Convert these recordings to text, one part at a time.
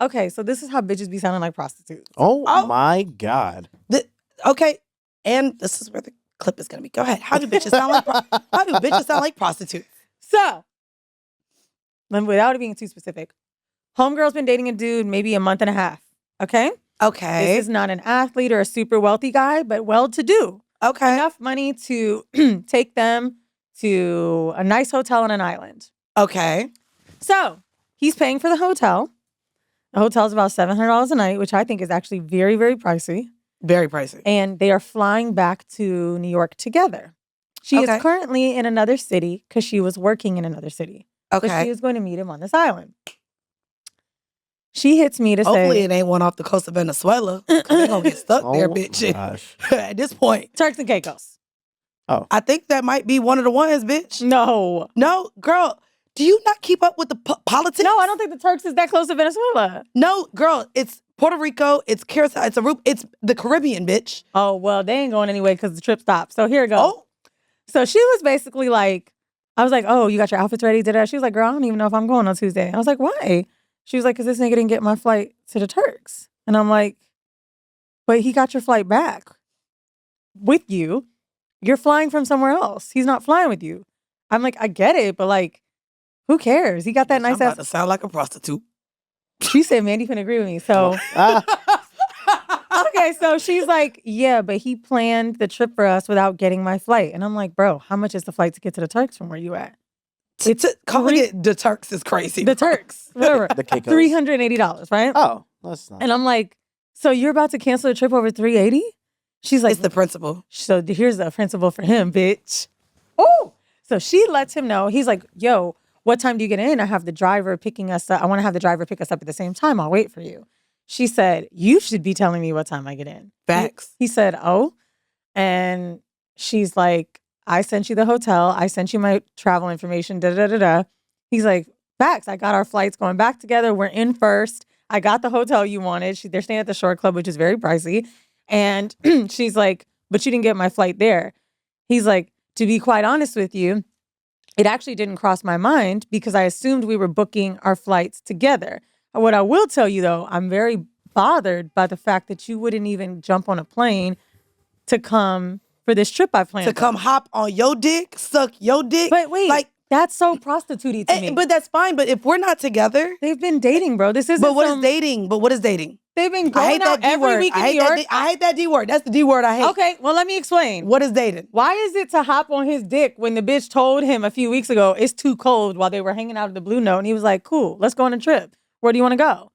Okay, so this is how bitches be sounding like prostitutes. Oh. My God. Okay, and this is where the clip is gonna be. Go ahead. How do bitches sound like prostitutes? So, without it being too specific, homegirl's been dating a dude maybe a month and a half. Okay? Okay. This is not an athlete or a super wealthy guy, but well-to-do. Okay. Enough money to take them to a nice hotel on an island. Okay. So, he's paying for the hotel. The hotel's about $700 a night, which I think is actually very, very pricey. Very pricey. And they are flying back to New York together. She is currently in another city because she was working in another city. Okay. So she was going to meet him on this island. She hits me to say... Hopefully it ain't one off the coast of Venezuela. Because they're going to get stuck there, bitch. Gosh. At this point. Turks and Caicos. Oh. I think that might be one of the ones, bitch. No. No, girl. Do you not keep up with the politics? No, I don't think the Turks is that close to Venezuela. No, girl. It's Puerto Rico. It's Curacao. It's the Caribbean, bitch. Oh, well, they ain't going anyway because the trip stopped. So here it goes. Oh. So she was basically like, I was like, oh, you got your outfits ready? Did I? She was like, girl, I don't even know if I'm going on Tuesday. I was like, why? She was like, because this nigga didn't get my flight to the Turks. And I'm like, but he got your flight back with you. You're flying from somewhere else. He's not flying with you. I'm like, I get it, but like, who cares? He got that nice I'm ass. about to sound like a prostitute. She said, Mandii couldn't agree with me. So, okay, so she's like, yeah, but he planned the trip for us without getting my flight. And I'm like, bro, how much is the flight to get to the Turks from where you at? Calling it the Turks is crazy. The Turks, whatever. The Caicos. $380, right? Oh, that's not. And I'm like, so you're about to cancel the trip over $380? She's like, it's the principal. So here's the principal for him, bitch. Oh, so she lets him know. He's like, yo, what time do you get in? I have the driver picking us up. I want to have the driver pick us up at the same time. I'll wait for you. She said, you should be telling me what time I get in. Facts. He said, oh. And she's like, I sent you the hotel. I sent you my travel information. Da-da-da-da. He's like, facts. I got our flights going back together. We're in first. I got the hotel you wanted. They're staying at the Shore Club, which is very pricey. And she's like, but you didn't get my flight there. He's like, to be quite honest with you, it actually didn't cross my mind because I assumed we were booking our flights together. What I will tell you, though, I'm very bothered by the fact that you wouldn't even jump on a plane to come for this trip I planned. To come hop on your dick, suck your dick. But wait, like, that's so prostitute-y to me. But that's fine. But if we're not together. They've been dating, bro. This isn't But what is dating? But what is dating? They've been going out every week in New York. I hate that D word. That's the D word I hate. Okay, well, let me explain. What is dating? Why is it to hop on his dick when the bitch told him a few weeks ago it's too cold while they were hanging out at the Blue Note? And he was like, cool, let's go on a trip. Where do you want to go?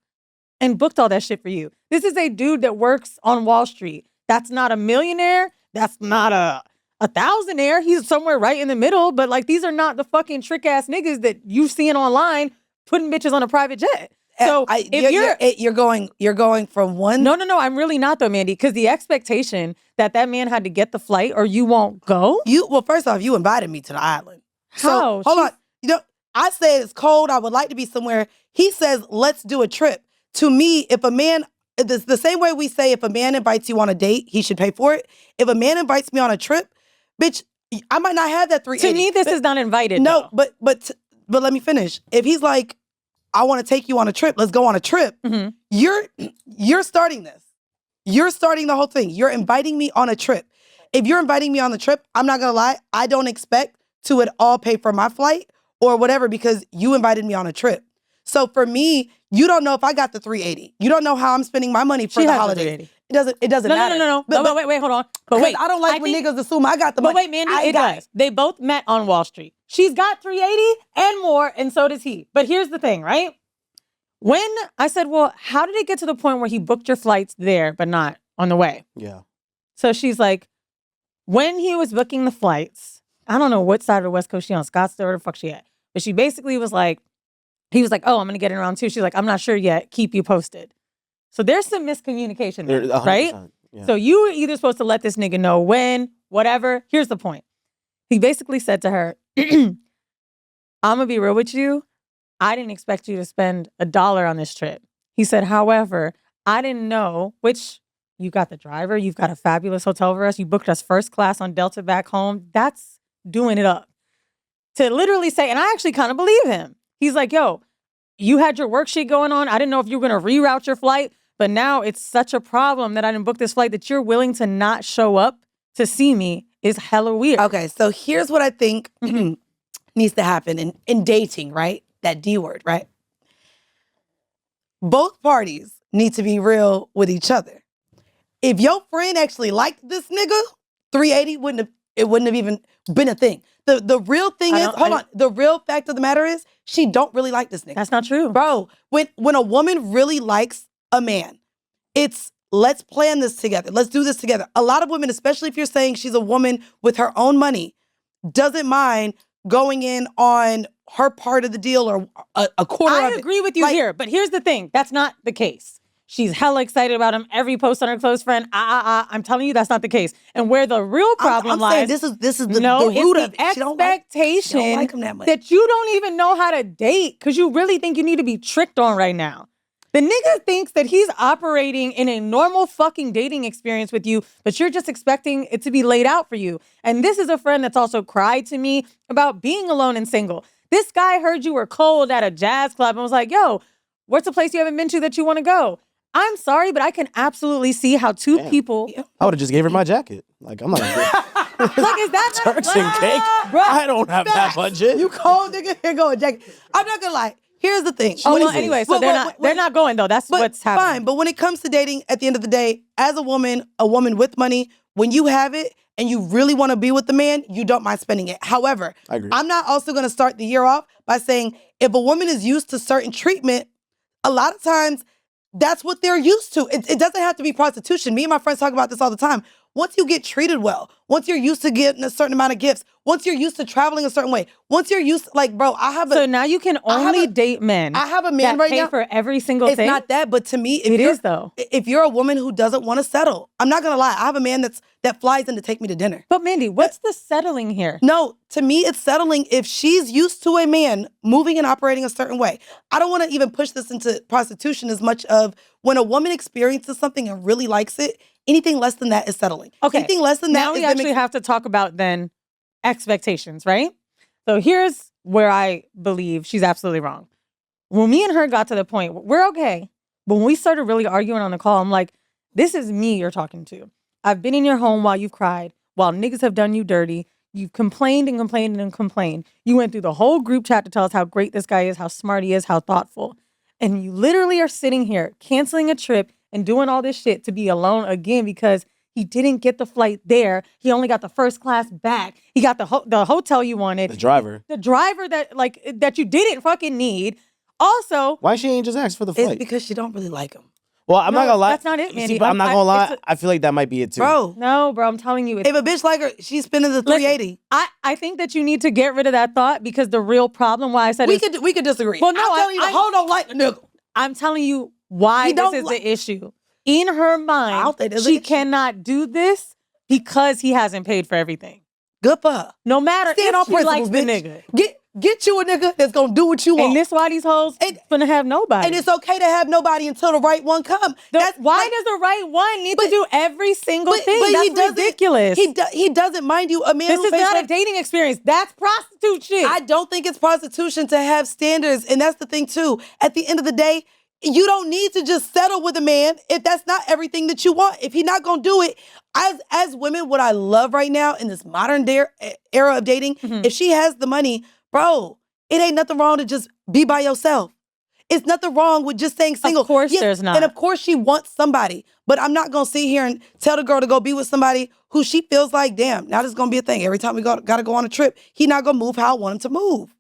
And booked all that shit for you. This is a dude that works on Wall Street. That's not a millionaire. That's not a thousandaire. He's somewhere right in the middle. But like, these are not the fucking trick ass niggas that you seeing online putting bitches on a private jet. So if you're going from one. No, I'm really not though, Mandii, because the expectation that man had to get the flight or you won't go. Well, first off, you invited me to the island. How? So hold on. You know, I said it's cold. I would like to be somewhere. He says, let's do a trip. To me, if a man, it's the same way we say if a man invites you on a date, he should pay for it. If a man invites me on a trip, bitch, I might not have that $380. To me, this is not invited. No, though. but let me finish. If he's like, I want to take you on a trip. Let's go on a trip. Mm-hmm. You're starting this. You're starting the whole thing. You're inviting me on a trip. If you're inviting me on the trip, I'm not going to lie. I don't expect to at all pay for my flight or whatever because you invited me on a trip. So for me, you don't know if I got the $380. You don't know how I'm spending my money for the holiday. It doesn't matter. No. But wait, hold on. But wait, I don't like when niggas assume I got the money. But wait, Mandii, it does. They both met on Wall Street. She's got $380 and more, and so does he. But here's the thing, right? When I said, well, how did it get to the point where he booked your flights there, but not on the way? Yeah. So she's like, when he was booking the flights, I don't know what side of the West Coast she on, Scottsdale, where the fuck she at. But she basically was like, he was like, oh, I'm going to get in around 2. She's like, I'm not sure yet. Keep you posted. So there's some miscommunication there, right? Yeah. So you were either supposed to let this nigga know when, whatever. Here's the point. He basically said to her, I'm going to be real with you. I didn't expect you to spend $1 on this trip. He said, however, I didn't know, which you got the driver. You've got a fabulous hotel for us. You booked us first class on Delta back home. That's doing it up. To literally say, and I actually kind of believe him. He's like, yo, you had your worksheet going on. I didn't know if you were going to reroute your flight, but now it's such a problem that I didn't book this flight that you're willing to not show up to see me is hella weird. Okay, so here's what I think needs to happen in dating, right? That D word, right? Both parties need to be real with each other. If your friend actually liked this nigga, 380 wouldn't have even been a thing. The real thing is, the real fact of the matter is, she don't really like this nigga. That's not true. Bro, when a woman really likes a man, it's let's plan this together. Let's do this together. A lot of women, especially if you're saying she's a woman with her own money, doesn't mind going in on her part of the deal or a quarter of it. I agree with you here, but here's the thing. That's not the case. She's hella excited about him. Every post on her close friend. I'm telling you, that's not the case. And where the real problem lies. This is the root of it. Expectation she don't like him that much. that you don't even know how to date because you really think you need to be tricked on right now. The nigga thinks that he's operating in a normal fucking dating experience with you, but you're just expecting it to be laid out for you. And this is a friend that's also cried to me about being alone and single. This guy heard you were cold at a jazz club and was like, yo, what's a place you haven't been to that you want to go? I'm sorry, but I can absolutely see how two people... I would have just gave her my jacket. Like, I'm not Look, is that Turks and cake? Bro, I don't have that budget. You cold nigga, here go a jacket. I'm not gonna lie. Here's the thing. Oh, well, anyway, so they're not going though. That's what's happening. Fine, but when it comes to dating, at the end of the day, as a woman with money, when you have it and you really want to be with the man, you don't mind spending it. However, I agree. I'm not also gonna start the year off by saying if a woman is used to certain treatment, a lot of times that's what they're used to. It doesn't have to be prostitution. Me and my friends talk about this all the time. Once you get treated well, once you're used to getting a certain amount of gifts, once you're used to traveling a certain way, once you're used to, like, bro, So now you can only date men. I have a man right pay now for every single thing. It's not that, but to me, it is though. If you're a woman who doesn't want to settle, I'm not gonna lie. I have a man that flies in to take me to dinner. But Mandii, what's the settling here? No, to me, it's settling if she's used to a man moving and operating a certain way. I don't want to even push this into prostitution as much of when a woman experiences something and really likes it, anything less than that is settling. Okay. Anything less than that now we actually have to talk about then expectations, right? So here's where I believe she's absolutely wrong. When me and her got to the point, we're okay. But when we started really arguing on the call, I'm like, this is me you're talking to. I've been in your home while you've cried, while niggas have done you dirty. You've complained and complained and complained. You went through the whole group chat to tell us how great this guy is, how smart he is, how thoughtful. And you literally are sitting here canceling a trip and doing all this shit to be alone again because he didn't get the flight there. He only got the first class back. He got the hotel you wanted. The driver that you didn't fucking need. Also, why she ain't just asked for the flight? It's because she don't really like him. Well, I'm not gonna lie. That's not it, Mandii. See, but I'm not gonna lie. I feel like that might be it too. Bro, I'm telling you. If a bitch like her, she's spending the 380. I think that you need to get rid of that thought because the real problem, why I said we could disagree. Well, no, I'm telling you, the hoe don't like the nigga. I'm telling you why this is the issue. In her mind, she cannot do this because he hasn't paid for everything. Good for her. No matter Stand if on she principles, likes the bitch. nigga. Get you a nigga that's gonna do what you want. And this why these hoes finna have nobody. And it's okay to have nobody until the right one come. Why does the right one need to do every single thing? That's ridiculous. He doesn't mind you. A man this is not a dating experience. That's prostitute shit. I don't think it's prostitution to have standards. And that's the thing too. At the end of the day, you don't need to just settle with a man if that's not everything that you want. If he's not gonna do it, as women, what I love right now in this modern era of dating, if she has the money, bro, it ain't nothing wrong to just be by yourself. It's nothing wrong with just staying single. Of course there's not. And of course she wants somebody. But I'm not going to sit here and tell the girl to go be with somebody who she feels like, damn, now this is going to be a thing. Every time we got to go on a trip, he not going to move how I want him to move.